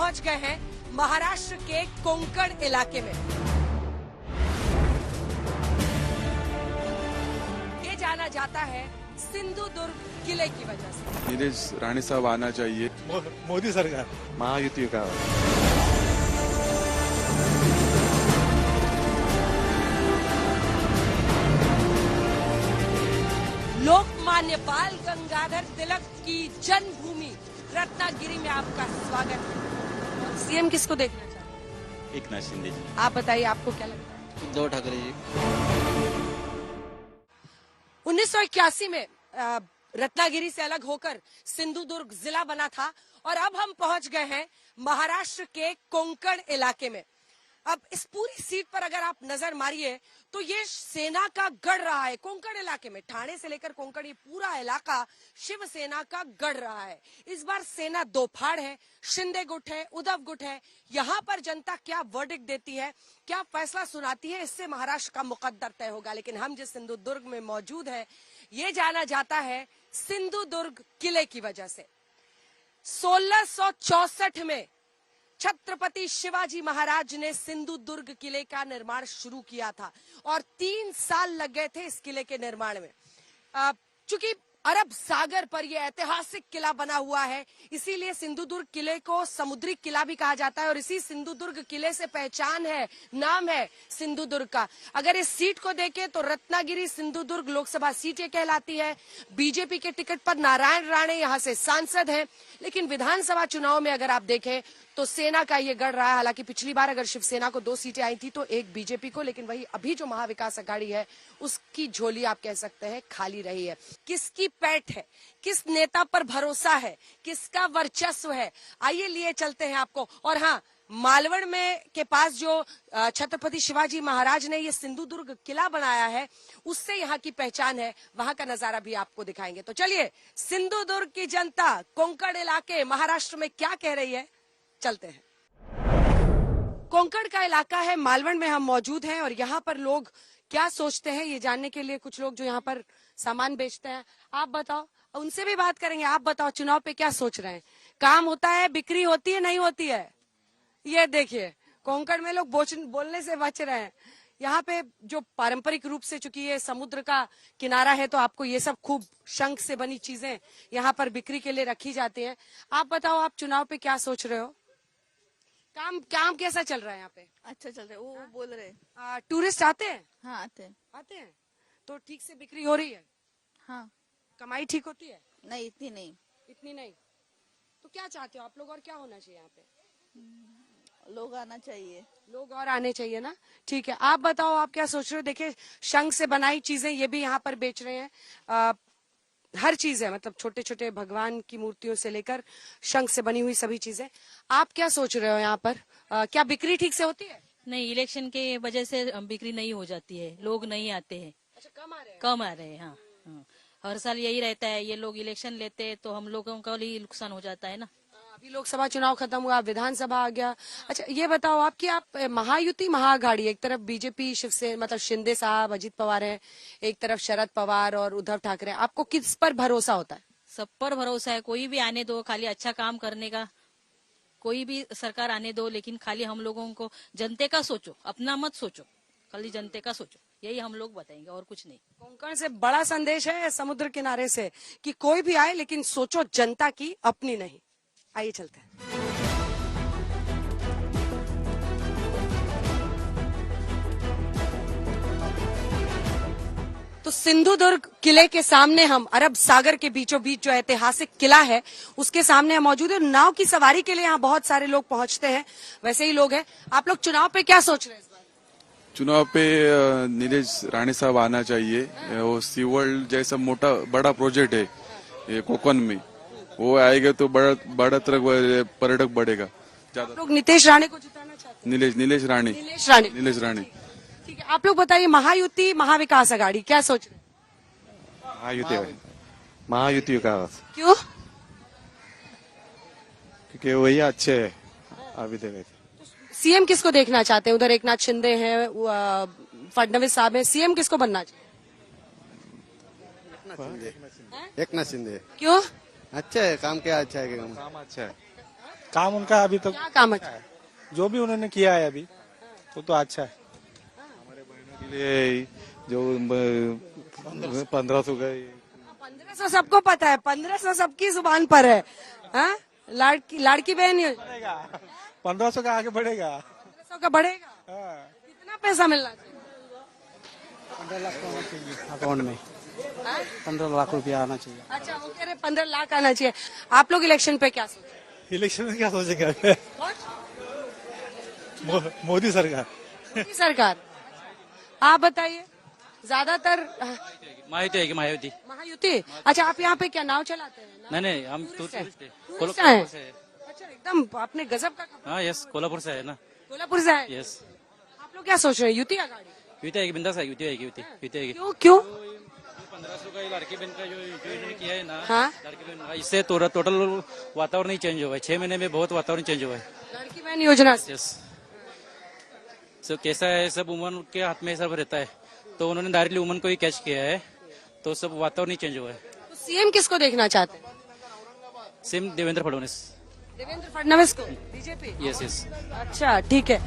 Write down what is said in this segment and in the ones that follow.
पहुंच गए हैं महाराष्ट्र के कोंकण इलाके में। ये जाना जाता है सिंधुदुर्ग किले की वजह से। नीलेश राणे साहब आना चाहिए। मोदी सरकार महायुति का लोकमान्य बाल गंगाधर तिलक की जन्मभूमि रत्नागिरी में आपका स्वागत है। सीएम किसको देखना चाहते हैं? एकनाथ शिंदे जी। आप बताइए, आपको क्या लगता है? उद्धव ठाकरे जी। 1981 में रत्नागिरी से अलग होकर सिंधुदुर्ग जिला बना था और अब हम पहुंच गए हैं महाराष्ट्र के कोंकण इलाके में। अब इस पूरी सीट पर अगर आप नजर मारिए तो ये सेना का गढ़ रहा है। कोंकण इलाके में ठाणे से लेकर कोंकण ये पूरा इलाका शिवसेना का गढ़ रहा है। इस बार सेना दो फाड़ है, शिंदे गुट है, उद्धव गुट है। यहाँ पर जनता क्या वर्डिक्ट देती है, क्या फैसला सुनाती है, इससे महाराष्ट्र का मुकद्दर तय होगा। लेकिन हम जिस सिंधुदुर्ग में मौजूद है ये जाना जाता है सिंधुदुर्ग किले की वजह से। 1664 में छत्रपति शिवाजी महाराज ने सिंधुदुर्ग किले का निर्माण शुरू किया था और 3 साल लग गए थे इस किले के निर्माण में। चूंकि अरब सागर पर यह ऐतिहासिक किला बना हुआ है, इसीलिए सिंधुदुर्ग किले को समुद्री किला भी कहा जाता है और इसी सिंधुदुर्ग किले से पहचान है, नाम है सिंधुदुर्ग का। अगर इस सीट को देखें तो रत्नागिरी सिंधुदुर्ग लोकसभा सीट ये कहलाती है। बीजेपी के टिकट पर नारायण राणे यहाँ से सांसद हैं, लेकिन विधानसभा चुनाव में अगर आप देखें तो सेना का ये गढ़ रहा है। हालांकि पिछली बार अगर शिवसेना को 2 सीटें आई थी तो एक बीजेपी को, लेकिन वही अभी जो महाविकास अघाड़ी है उसकी झोली आप कह सकते हैं खाली रही है। किसकी पैठ है, किस नेता पर भरोसा है, किसका वर्चस्व है, आइए लिए चलते हैं आपको। और हाँ, मालवण में के पास जो छत्रपति शिवाजी महाराज ने ये सिंधुदुर्ग किला बनाया है उससे यहाँ की पहचान है, वहां का नजारा भी आपको दिखाएंगे। तो चलिए, सिंधुदुर्ग की जनता कोंकण इलाके महाराष्ट्र में क्या कह रही है, चलते हैं। कोंकण का इलाका है, मालवण में हम मौजूद हैं और यहाँ पर लोग क्या सोचते हैं ये जानने के लिए कुछ लोग जो यहाँ पर सामान बेचते हैं, आप बताओ, उनसे भी बात करेंगे। आप बताओ, चुनाव पे क्या सोच रहे हैं? काम होता है, बिक्री होती है, नहीं होती है? ये देखिए, कोंकण में लोग बोलने से बच रहे हैं। यहाँ पे जो पारंपरिक रूप से, चूंकि ये समुद्र का किनारा है तो आपको ये सब खूब शंख से बनी चीजें यहाँ पर बिक्री के लिए रखी जाती हैं। आप बताओ, आप चुनाव पे क्या सोच रहे हो? काम कैसा चल रहा है यहाँ पे? अच्छा चल रहा है, वो बोल रहे। टूरिस्ट आते हैं? हाँ आते हैं। तो ठीक से बिक्री हो रही है? हाँ। कमाई ठीक होती है? नहीं, इतनी नहीं। तो क्या चाहते हो आप लोग, और क्या होना चाहिए यहाँ पे? लोग आना चाहिए। लोग और आने चाहिए ना। ठीक है, आप बताओ, आप क्या सोच रहे हो? देखिए, शंख से बनाई चीजें ये भी यहाँ पर बेच रहे हैं। हर चीज है, मतलब छोटे छोटे भगवान की मूर्तियों से लेकर शंख से बनी हुई सभी चीजें। आप क्या सोच रहे हो यहाँ पर? क्या बिक्री ठीक से होती है? नहीं, इलेक्शन के वजह से बिक्री नहीं हो जाती है, लोग नहीं आते हैं। अच्छा, कम आ रहे हैं। हाँ। हर साल यही रहता है, ये लोग इलेक्शन लेते हैं तो हम लोगों का ही नुकसान हो जाता है ना। अभी लोकसभा चुनाव खत्म हुआ, विधानसभा आ गया। अच्छा, ये बताओ आप कि आप महायुति महाअघाड़ी, एक तरफ बीजेपी शिवसेना मतलब शिंदे साहब, अजित पवार है, एक तरफ शरद पवार और उद्धव ठाकरे, आपको किस पर भरोसा होता है? सब पर भरोसा है, कोई भी आने दो, खाली अच्छा काम करने का। कोई भी सरकार आने दो, लेकिन खाली हम लोगों को जनते का सोचो, अपना मत सोचो, खाली जनते का सोचो, यही हम लोग बताएंगे और कुछ नहीं। कोंकण से बड़ा संदेश है समुद्र किनारे से कि कोई भी आए लेकिन सोचो जनता की, अपनी नहीं। आइए चलते हैं। तो सिंधुदुर्ग किले के सामने हम अरब सागर के बीचों बीच जो ऐतिहासिक किला है उसके सामने हम मौजूद है। नाव की सवारी के लिए यहाँ बहुत सारे लोग पहुंचते हैं, वैसे ही लोग हैं। आप लोग चुनाव पे क्या सोच रहे हैं इस बार? चुनाव पे नीलेश राणे साहब आना चाहिए। वो सी वर्ल्ड जैसा बड़ा प्रोजेक्ट है ये कोकण में, वो आएगा तो बड़ा तरह पर्यटक बढ़ेगा ज्यादा। लोग नीतीश राणे को जिताना चाहते हैं? नीलेश राणे। ठीक है, आप लोग बताइए, महायुति महाविकास अघाड़ी क्या सोच रहे हैं? महायुति विकास, क्यों? क्योंकि वही अच्छे है अभी देखे। सीएम किसको देखना चाहते हैं? उधर एकनाथ शिंदे हैं, फडणवीस साहब हैं, सीएम किसको बनना चाहिए? एकनाथ शिंदे। क्यों? अच्छा है, काम क्या अच्छा है, काम अच्छा है। काम उनका अभी तो क्या काम अच्छा है? जो भी उन्होंने किया है अभी तो अच्छा है। के लिए जो 1500 का 1500 सबको पता है, 1500 सबकी जुबान पर है। हाँ? लाड़की बहन योजना बढ़ेगा 1500 का आगे बढ़ेगा। 1500 का बढ़ेगा। कितना पैसा मिलना चाहिए? 15 लाख आना चाहिए अकाउंट में, 15 लाख रुपया आना चाहिए। अच्छा, वो कह रहे 15 लाख आना चाहिए। आप लोग इलेक्शन पे क्या सोच रहे इलेक्शन में क्या सोचेंगे? हैं? मोदी सरकार। मोदी सरकार। आप बताइए, ज्यादातर मायावती है कि मायावती? महायुति। अच्छा, आप यहाँ पे क्या नाव चलाते हैं? नहीं नहीं, हम टूरिस्ट हैं। टूरिस्ट हैं। टूरिस्ट कोल्हापुर हैं? से है। अच्छा, एकदम आपने गजब का कपड़ा। हाँ यस, कोल्हापुर से है ना। कोल्हापुर से है। यस, आप लोग क्या सोच रहे हैं, युति या गाड़ी? युति आएगी, बिंदास आएगी, युति आएगी, युति आएगी। क्यों क्यों? 1500 का लड़की बहन का जो इन्होंने किया है ना, हाँ? लड़की बहन का, इससे टोटल वातावरण ही चेंज हुआ है। 6 महीने में बहुत वातावरण चेंज हुआ है। लड़की बहन योजना से। यस, सब कैसा है, सब वुमन के हाथ में सब रहता है, तो उन्होंने डायरेक्टली वुमन को ही कैच किया है, तो सब वातावरण ही चेंज हुआ है। तो सीएम किसको देखना चाहते हैं? सेम देवेंद्र फडणवीस। देवेंद्र फडणवीस को, बीजेपी। Yes yes. अच्छा, ठीक है।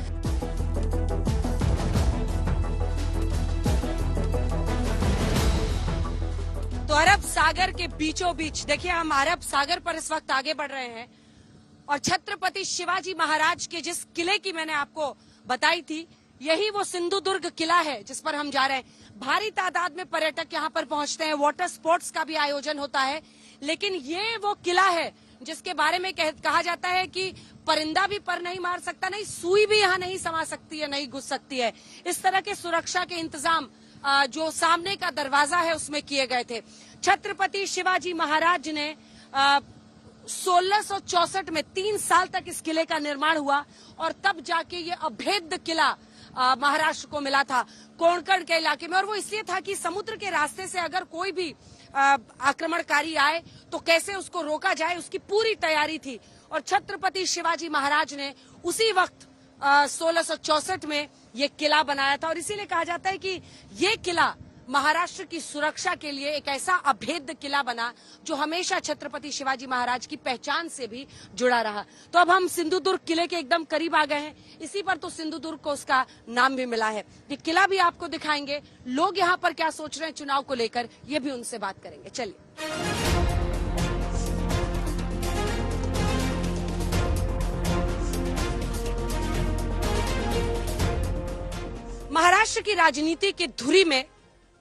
तो अरब सागर के बीचों बीच देखिए, हम अरब सागर पर इस वक्त आगे बढ़ रहे हैं और छत्रपति शिवाजी महाराज के जिस किले की मैंने आपको बताई थी, यही वो सिंधुदुर्ग किला है जिस पर हम जा रहे हैं। भारी तादाद में पर्यटक यहाँ पर पहुंचते हैं, वाटर स्पोर्ट्स का भी आयोजन होता है, लेकिन ये वो किला है जिसके बारे में कहा जाता है कि परिंदा भी पर नहीं मार सकता, नहीं सुई भी यहाँ नहीं समा सकती है, नहीं घुस सकती है। इस तरह के सुरक्षा के इंतजाम जो सामने का दरवाजा है उसमें किए गए थे। छत्रपति शिवाजी महाराज ने 1664 में 3 साल तक इस किले का निर्माण हुआ और तब जाके ये अभेद्य किला महाराष्ट्र को मिला था, कोणकण के इलाके में। और वो इसलिए था कि समुद्र के रास्ते से अगर कोई भी आक्रमणकारी आए तो कैसे उसको रोका जाए, उसकी पूरी तैयारी थी। और छत्रपति शिवाजी महाराज ने उसी वक्त 1664 में ये किला बनाया था और इसीलिए कहा जाता है कि ये किला महाराष्ट्र की सुरक्षा के लिए एक ऐसा अभेद्य किला बना जो हमेशा छत्रपति शिवाजी महाराज की पहचान से भी जुड़ा रहा। तो अब हम सिंधुदुर्ग किले के एकदम करीब आ गए हैं, इसी पर तो सिंधुदुर्ग को उसका नाम भी मिला है। ये किला भी आपको दिखाएंगे, लोग यहाँ पर क्या सोच रहे हैं चुनाव को लेकर, ये भी उनसे बात करेंगे। चलिए। महाराष्ट्र की राजनीति की धुरी में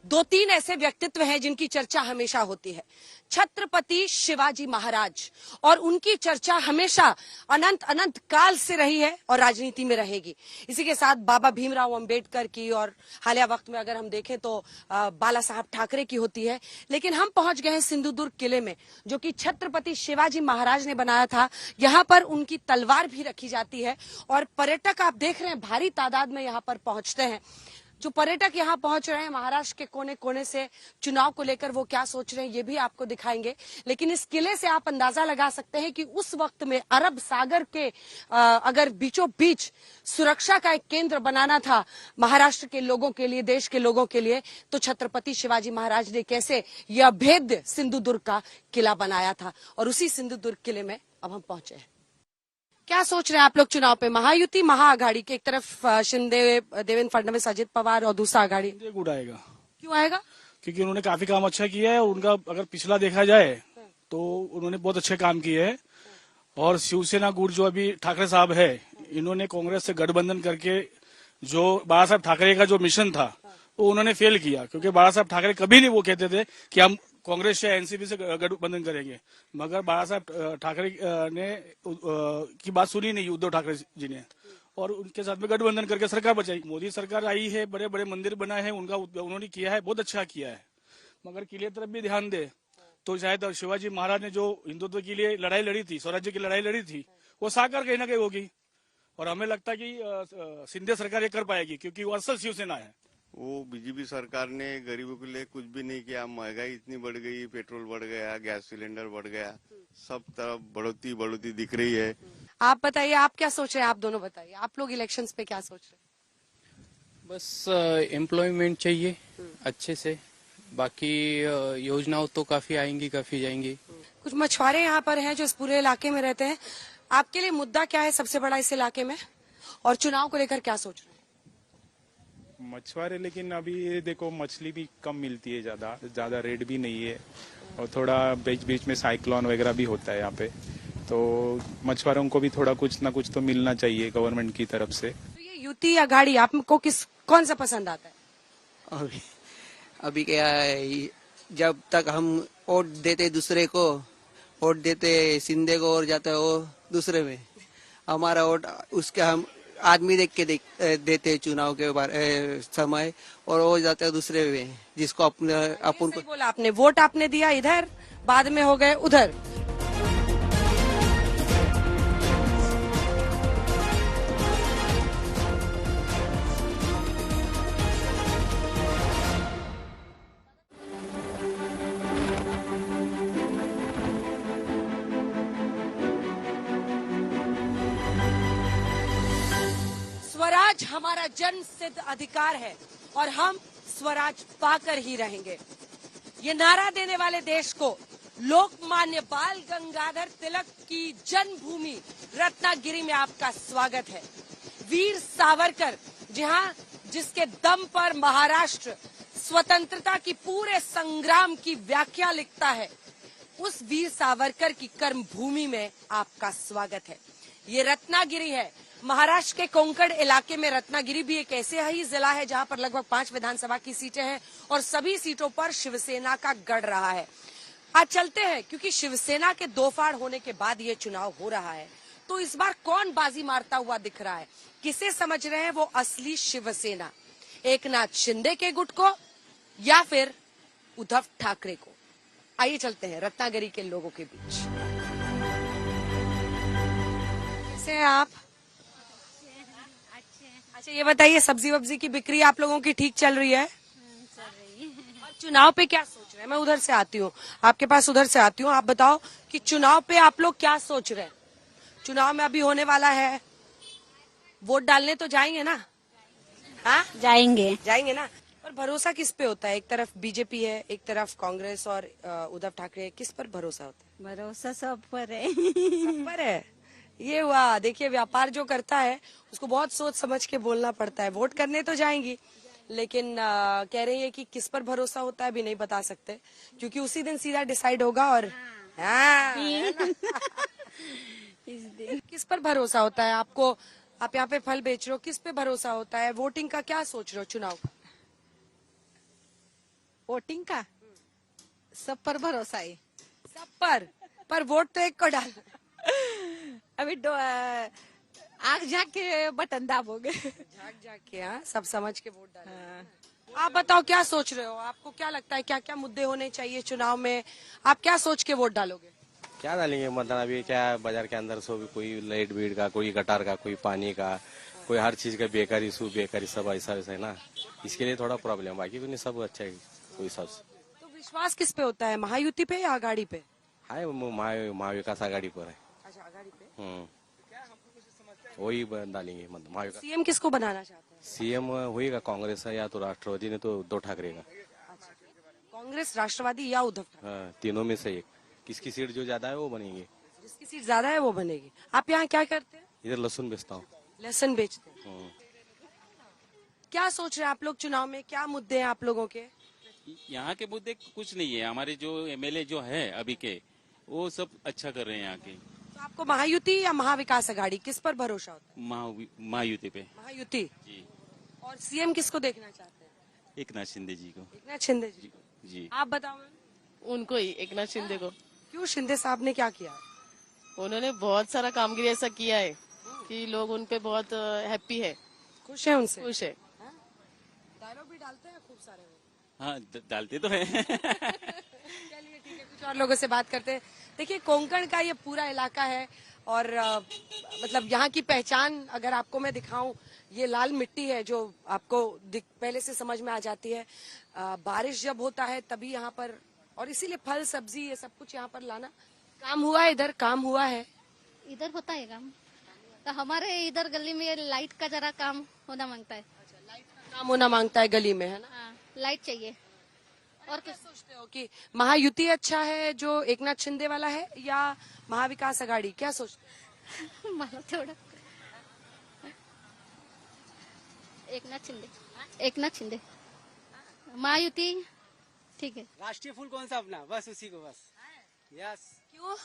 2-3 ऐसे व्यक्तित्व हैं जिनकी चर्चा हमेशा होती है। छत्रपति शिवाजी महाराज, और उनकी चर्चा हमेशा अनंत अनंत काल से रही है और राजनीति में रहेगी। इसी के साथ बाबा भीमराव अंबेडकर की और हालिया वक्त में अगर हम देखें तो बाला साहब ठाकरे की होती है। लेकिन हम पहुंच गए हैं सिंधुदुर्ग किले में, जो कि छत्रपति शिवाजी महाराज ने बनाया था। यहाँ पर उनकी तलवार भी रखी जाती है और पर्यटक आप देख रहे हैं भारी तादाद में यहाँ पर पहुंचते हैं। जो पर्यटक यहाँ पहुंच रहे हैं महाराष्ट्र के कोने कोने से, चुनाव को लेकर वो क्या सोच रहे हैं ये भी आपको दिखाएंगे। लेकिन इस किले से आप अंदाजा लगा सकते हैं कि उस वक्त में अरब सागर के अगर बीचों बीच सुरक्षा का एक केंद्र बनाना था महाराष्ट्र के लोगों के लिए, देश के लोगों के लिए, तो छत्रपति शिवाजी महाराज ने कैसे यह अभेद्य सिंधुदुर्ग का किला बनाया था। और उसी सिंधुदुर्ग किले में अब हम पहुंचे हैं। क्या सोच रहे हैं आप लोग चुनाव पे? महायुति, महाआघाड़ी के एक तरफ शिंदे, देवेंद्र फडणवीस, अजित पवार और दूसरा आघाड़ी गुड आएगा। क्यों आएगा? क्योंकि उन्होंने काफी काम अच्छा किया है। उनका अगर पिछला देखा जाए तो उन्होंने बहुत अच्छे काम किए हैं। और शिवसेना गुट जो अभी ठाकरे साहब है, इन्होंने कांग्रेस से गठबंधन करके जो बाला साहब ठाकरे का जो मिशन था वो उन्होंने फेल किया। क्योंकि बाला साहब ठाकरे कभी नहीं वो कहते थे कि हम कांग्रेस या एनसीपी से गठबंधन करेंगे, मगर बाला साहब ठाकरे ने की बात सुनी नहीं उद्धव ठाकरे जी ने, और उनके साथ में गठबंधन करके सरकार बचाई। मोदी सरकार आई है, बड़े बड़े मंदिर बनाए हैं, उनका उन्होंने किया है, बहुत अच्छा किया है। मगर किले तरफ भी ध्यान दे तो शायद शिवाजी महाराज ने जो हिंदुत्व के लिए लड़ाई लड़ी थी, स्वराज्य की लड़ाई लड़ी थी, वो साकार कहीं ना कहीं होगी। और हमें लगता है कि सिंधे सरकार ये कर पाएगी क्योंकि वो असल शिवसेना है। वो बीजेपी सरकार ने गरीबों के लिए कुछ भी नहीं किया। महंगाई इतनी बढ़ गई, पेट्रोल बढ़ गया, गैस सिलेंडर बढ़ गया, सब तरफ बढ़ोतरी दिख रही है। आप बताइए, आप क्या सोच रहे हैं? आप दोनों बताइए, आप लोग इलेक्शंस पे क्या सोच रहे हैं? बस एम्प्लॉयमेंट चाहिए अच्छे से, बाकी योजनाओं तो काफी आएंगी काफी जाएंगी। कुछ मछुआरे यहाँ पर हैं जो इस पूरे इलाके में रहते हैं। आपके लिए मुद्दा क्या है सबसे बड़ा इस इलाके में, और चुनाव को लेकर क्या सोच रहे हैं? मछुआरे, लेकिन अभी ये देखो मछली भी कम मिलती है, ज्यादा रेट भी नहीं है, और थोड़ा बीच बीच में साइक्लोन वगैरह भी होता है यहाँ पे, तो मछुआरों को भी थोड़ा कुछ ना कुछ तो मिलना चाहिए गवर्नमेंट की तरफ से। तो ये युति या गाड़ी आपको कौन सा पसंद आता है? अभी क्या है, जब तक हम वोट देते दूसरे को, वोट देते शिंदे को और जाता है वो दूसरे में, हमारा वोट उसके हम आदमी देख के देते चुनाव के समय, और वो जाता है दूसरे में जिसको अपन को। बोला आपने, वोट आपने दिया इधर, बाद में हो गए उधर। स्वराज हमारा जन्म सिद्ध अधिकार है और हम स्वराज पाकर ही रहेंगे। ये नारा देने वाले देश को लोकमान्य बाल गंगाधर तिलक की जन्मभूमि रत्नागिरी में आपका स्वागत है। वीर सावरकर जिसके दम पर महाराष्ट्र स्वतंत्रता की पूरे संग्राम की व्याख्या लिखता है, उस वीर सावरकर की कर्मभूमि में आपका स्वागत है। ये रत्नागिरी है। महाराष्ट्र के कोंकण इलाके में रत्नागिरी भी एक ऐसे ही जिला है जहां पर लगभग 5 विधानसभा की सीटें हैं और सभी सीटों पर शिवसेना का गढ़ रहा है। आज चलते हैं, क्योंकि शिवसेना के दो फाड़ होने के बाद ये चुनाव हो रहा है, तो इस बार कौन बाजी मारता हुआ दिख रहा है? किसे समझ रहे हैं वो असली शिवसेना? एकनाथ शिंदे के गुट को या फिर उद्धव ठाकरे को? आइए चलते हैं रत्नागिरी के लोगों के बीच। कैसे हैं आप? अच्छा, ये बताइए, सब्जी वब्जी की बिक्री आप लोगों की ठीक चल रही है? और चुनाव पे क्या सोच रहे हैं? मैं उधर से आती हूँ, आपके पास उधर से आती हूँ। आप बताओ कि चुनाव पे आप लोग क्या सोच रहे हैं? चुनाव में अभी होने वाला है, वोट डालने तो जाएंगे ना? हाँ, जाएंगे ना। पर भरोसा किस पे होता है? एक तरफ बीजेपी है, एक तरफ कांग्रेस और उद्धव ठाकरे, किस पर भरोसा होता है? भरोसा सब पर है। सब पर है। ये हुआ, देखिए, व्यापार जो करता है उसको बहुत सोच समझ के बोलना पड़ता है। वोट करने तो जाएंगी, लेकिन कह रही है कि किस पर भरोसा होता है भी नहीं बता सकते, क्योंकि उसी दिन सीधा डिसाइड होगा। और इस दिन किस पर भरोसा होता है आपको? आप यहाँ पे फल बेच रहे हो, किस पे भरोसा होता है? वोटिंग का क्या सोच रहे हो? चुनाव का वोटिंग का सब पर भरोसा है। सब पर वोट तो एक को डाल। अभी आग झाग के बटन दाबोगे। झाग के, हाँ, सब समझ के वोट डाल। आप बताओ क्या सोच रहे हो? आपको क्या लगता है क्या क्या मुद्दे होने चाहिए चुनाव में? आप क्या सोच के वोट डालोगे? क्या डालेंगे मतदान? अभी क्या बाजार के अंदर सो भी, कोई लाइट बीट का, कोई गटार का, कोई पानी का, कोई हर चीज का बेकारी सब ऐसा वैसा है ना, इसके लिए थोड़ा प्रॉब्लम। बाकी तो नहीं, सब अच्छा है कोई हिसाब से। तो विश्वास किस पे होता है, महायुति पे या आघाड़ी पे? हाय, महाविकास आघाड़ी पर है। अच्छा, आघाड़ी पे। वही डालेंगे मतलब महाविकास। सीएम किसको बनाना चाहते हैं? सीएम होएगा कांग्रेस या तो राष्ट्रवादी, ने तो उद्धव ठाकरे का। कांग्रेस, राष्ट्रवादी या उद्धव ठाकरे? हाँ, तीनों में से एक। किसकी सीट जो ज्यादा है वो बनेंगे। जिसकी सीट ज्यादा है वो बनेगी। आप यहाँ क्या करते हैं? इधर लहसुन बेचता हूँ। लहसुन बेचते हैं। क्या सोच रहे हैं आप लोग चुनाव में? क्या मुद्दे हैं आप लोगों के? यहाँ के मुद्दे कुछ नहीं है। हमारे जो एमएलए जो है अभी के, वो सब अच्छा कर रहे हैं यहाँ के। तो आपको महायुति या महाविकास आघाड़ी, किस पर भरोसा होता है? महायुति पे। महायुति जी। और सीएम किसको देखना चाहते हैं? एकनाथ शिंदे जी को। एकनाथ शिंदे जी को। जी। आप बताओ। उनको ही, एकनाथ शिंदे को। क्यों? शिंदे साहब ने क्या किया? उन्होंने बहुत सारा कामगिरी ऐसा किया है कि लोग उन पे बहुत हैप्पी है, खुश है उनसे। खुश है। डायलॉग भी डालते हैं खूब सारे। हाँ, डालते तो है। चलिए ठीक है, कुछ और लोगों से बात करते हैं। देखिए, कोंकण का ये पूरा इलाका है और मतलब यहाँ की पहचान अगर आपको मैं दिखाऊं, ये लाल मिट्टी है जो आपको पहले से समझ में आ जाती है। बारिश जब होता है तभी यहाँ पर, और इसीलिए फल सब्जी ये सब कुछ यहाँ पर लाना। काम हुआ है इधर? काम हुआ है इधर? होता है काम। तो हमारे इधर गली में लाइट का जरा काम होना मांगता है। लाइट का काम होना मांगता है गली में, है ना? हाँ, लाइट चाहिए। और क्या सोचते हो कि महायुति अच्छा है जो एकनाथ शिंदे वाला है, या महाविकास आघाड़ी? क्या सोचते हो? मला तेवढं एकनाथ शिंदे महायुति ठीक है। राष्ट्रीय फूल कौन सा अपना, बस उसी को बस। यस। क्यों?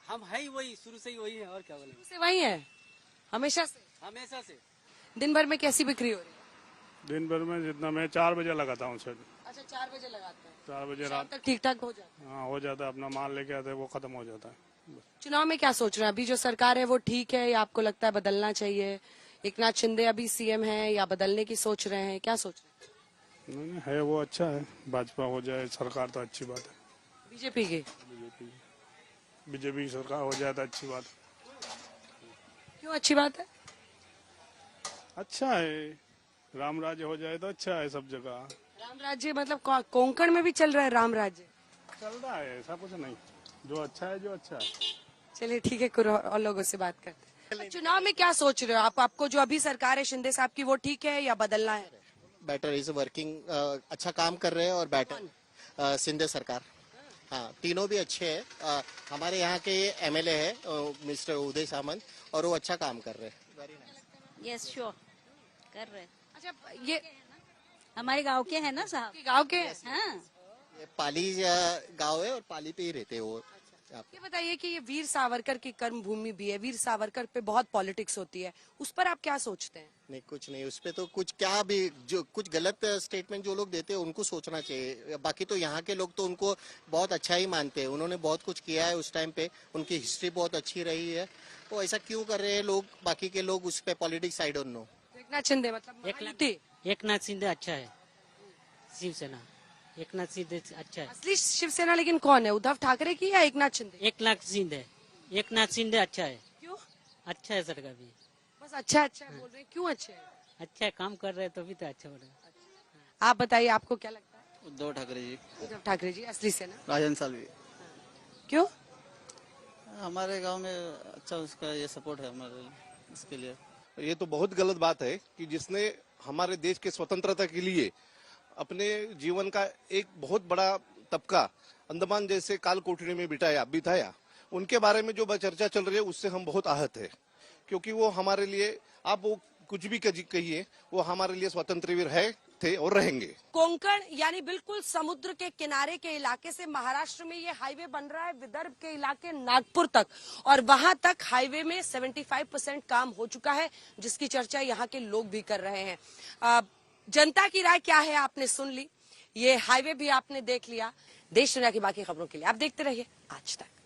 हम है ही वही, शुरू से ही वही है, और क्या बोले। से वही है हमेशा से। दिन भर में कैसी बिक्री हो रही है? दिन भर में जितना मैं 4 बजे लगाता हूँ सर। अच्छा 4 बजे लगाते हैं, 4 बजे शाम रात तक ठीक ठाक हो जाता है। हाँ हो जाता है, अपना माल लेके आते हैं, वो खत्म हो जाता है। चुनाव में क्या सोच रहे हैं? अभी जो सरकार है वो ठीक है या आपको लगता है बदलना चाहिए? एकनाथ शिंदे अभी सीएम है या बदलने की सोच रहे हैं, क्या सोच रहे हैं? नहीं है वो अच्छा है, भाजपा हो जाए सरकार तो अच्छी बात है। बीजेपी की बीजेपी सरकार हो जाए तो अच्छी बात। क्यों अच्छी बात है? अच्छा है, राम राज्य हो जाए तो अच्छा है सब जगह। राम राज्य मतलब कोंकण में भी चल रहा है राम राज्य? चल रहा है, ऐसा कुछ नहीं, जो अच्छा है। चलिए ठीक है, कुछ और लोगों से बात करते हैं। चुनाव में क्या सोच रहे हो आप? आपको जो अभी सरकार है शिंदे साहब की वो ठीक है या बदलना है? बेटर इज वर्किंग, अच्छा काम कर रहे हैं और बेटर शिंदे सरकार। हाँ तीनों भी अच्छे हैं। हमारे यहाँ के एमएलए है मिस्टर उदय सामंत, और वो अच्छा काम कर रहे हैं। यस श्योर कर रहे हैं। अच्छा ये हमारे गांव के हैं ना साहब? गांव के? हाँ ये पाली गांव है और पाली पे ही रहते हैं वो। ये बताइए कि ये वीर सावरकर की कर्म भूमि भी है, वीर सावरकर पे बहुत पॉलिटिक्स होती है, उस पर आप क्या सोचते हैं? नहीं कुछ नहीं, उस पे तो कुछ क्या भी जो कुछ गलत स्टेटमेंट जो लोग देते हैं उनको सोचना चाहिए। बाकी तो यहाँ के लोग तो उनको बहुत अच्छा ही मानते हैं, उन्होंने बहुत कुछ किया है उस टाइम पे, उनकी हिस्ट्री बहुत अच्छी रही है। वो ऐसा क्यों कर रहे हैं लोग, बाकी के लोग उस पे politics I don't know. Eknath Shinde मतलब एकनाथ शिंदे अच्छा है, शिवसेना। एकनाथ शिंदे अच्छा है। असली शिवसेना लेकिन कौन है, उद्धव ठाकरे की या एकनाथ शिंदे? एकनाथ शिंदे अच्छा है। क्यों? अच्छा है सरकार भी, बस अच्छा बोल रहे हैं, क्यों अच्छे है? अच्छा है, काम कर रहे हैं तो भी तो अच्छा हो रहा है। आप बताइए आपको क्या लगता है? उद्धव ठाकरे जी। उद्धव ठाकरे जी असली सेना। राजन सालवी। क्यों? हमारे गांव में अच्छा उसका ये सपोर्ट है हमारे इसके लिए। ये तो बहुत गलत बात है कि जिसने हमारे देश के स्वतंत्रता के लिए अपने जीवन का एक बहुत बड़ा तबका अंडमान जैसे काल कोठरी में बिताया, उनके बारे में जो चर्चा चल रही है उससे हम बहुत आहत है, क्योंकि वो हमारे लिए, आप वो कुछ भी कहिए, वो हमारे लिए स्वतंत्र वीर है, थे और रहेंगे। कोंकण यानी बिल्कुल समुद्र के किनारे के इलाके से महाराष्ट्र में ये हाईवे बन रहा है, विदर्भ के इलाके नागपुर तक, और वहां तक हाईवे में 75% काम हो चुका है, जिसकी चर्चा यहाँ के लोग भी कर रहे हैं। जनता की राय क्या है आपने सुन ली, ये हाईवे भी आपने देख लिया। देश दुनिया की बाकी खबरों के लिए आप देखते रहिए आज तक।